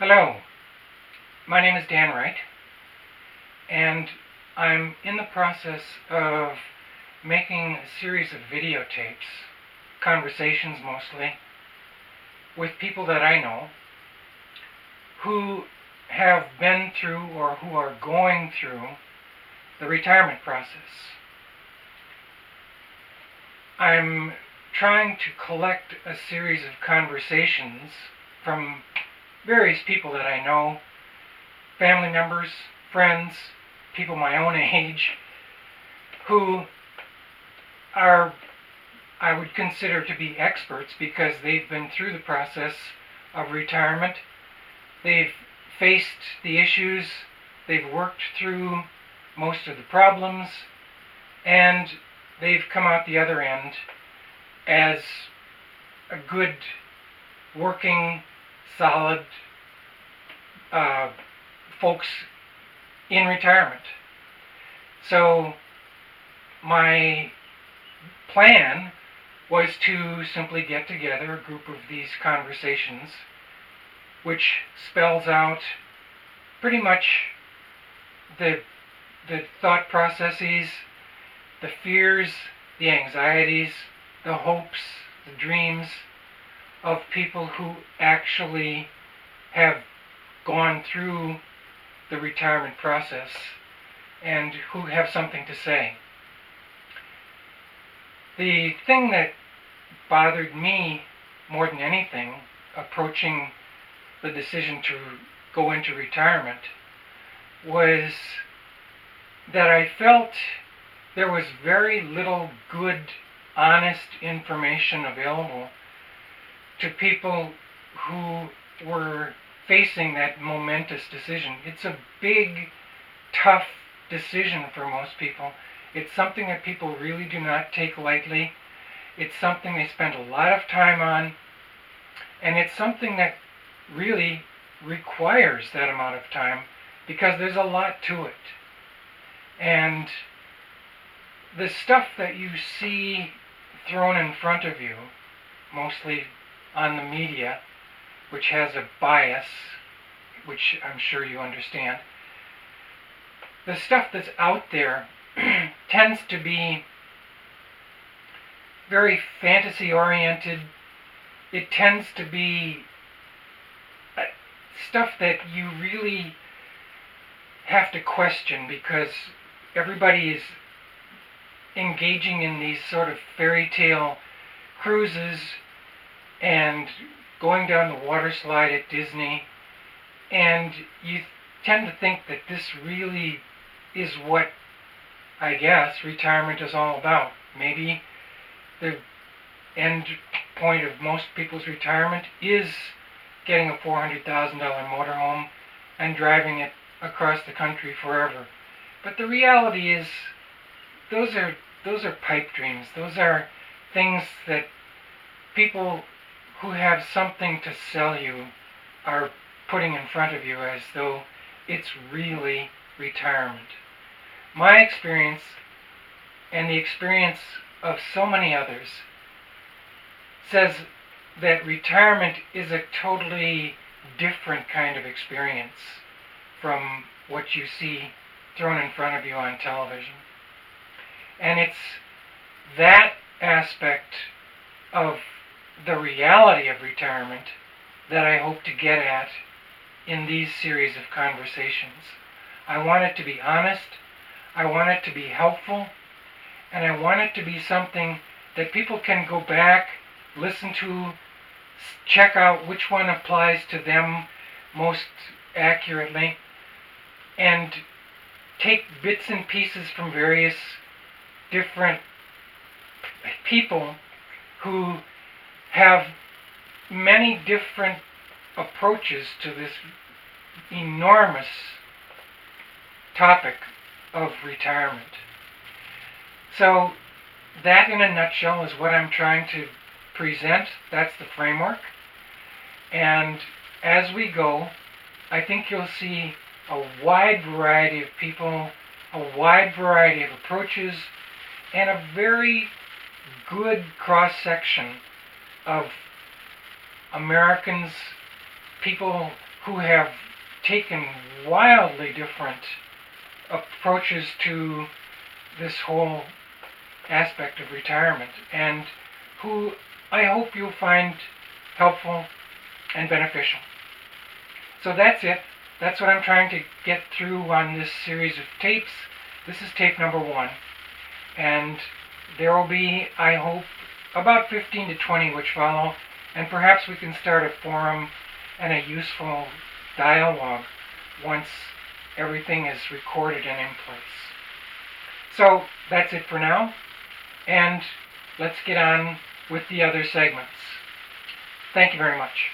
Hello, my name is Dan Wright, and I'm in the process of making a series of videotapes, conversations mostly, with people that I know who have been through or who are going through the retirement process. I'm trying to collect a series of conversations from various people that I know, family members, friends, people my own age, who are, I would consider to be experts because they've been through the process of retirement. They've faced the issues, they've worked through most of the problems, and they've come out the other end as a good, working, solid folks in retirement. So my plan was to simply get together a group of these conversations, which spells out pretty much the thought processes, the fears, the anxieties, the hopes, the dreams of people who actually have gone through the retirement process and who have something to say. The thing that bothered me more than anything approaching the decision to go into retirement was that I felt there was very little good, honest information available to people who were facing that momentous decision. It's a big, tough decision for most people. It's something that people really do not take lightly. It's something they spend a lot of time on, and it's something that really requires that amount of time because there's a lot to it. And the stuff that you see thrown in front of you, mostly on the media, which has a bias, which I'm sure you understand, the stuff that's out there tends to be very fantasy-oriented. It tends to be stuff that you really have to question because everybody is engaging in these sort of fairy tale cruises and going down the water slide at Disney, and you tend to think that this really is what, I guess, retirement is all about. Maybe the end point of most people's retirement is getting a $400,000 motorhome and driving it across the country forever. But the reality is, those are pipe dreams. Those are things that people who have something to sell you are putting in front of you as though it's really retirement. My experience, and the experience of so many others, says that retirement is a totally different kind of experience from what you see thrown in front of you on television. And it's that aspect of the reality of retirement that I hope to get at in these series of conversations. I want it to be honest, I want it to be helpful, and I want it to be something that people can go back, listen to, check out which one applies to them most accurately, and take bits and pieces from various different people who have many different approaches to this enormous topic of retirement. So that in a nutshell is what I'm trying to present. That's the framework. And as we go, I think you'll see a wide variety of people, a wide variety of approaches, and a very good cross-section of Americans, people who have taken wildly different approaches to this whole aspect of retirement, and who I hope you'll find helpful and beneficial. So that's it. That's what I'm trying to get through on this series of tapes. This is tape number 1. And there will be, I hope, about 15 to 20 which follow, and perhaps we can start a forum and a useful dialogue once everything is recorded and in place. So that's it for now, and let's get on with the other segments. Thank you very much.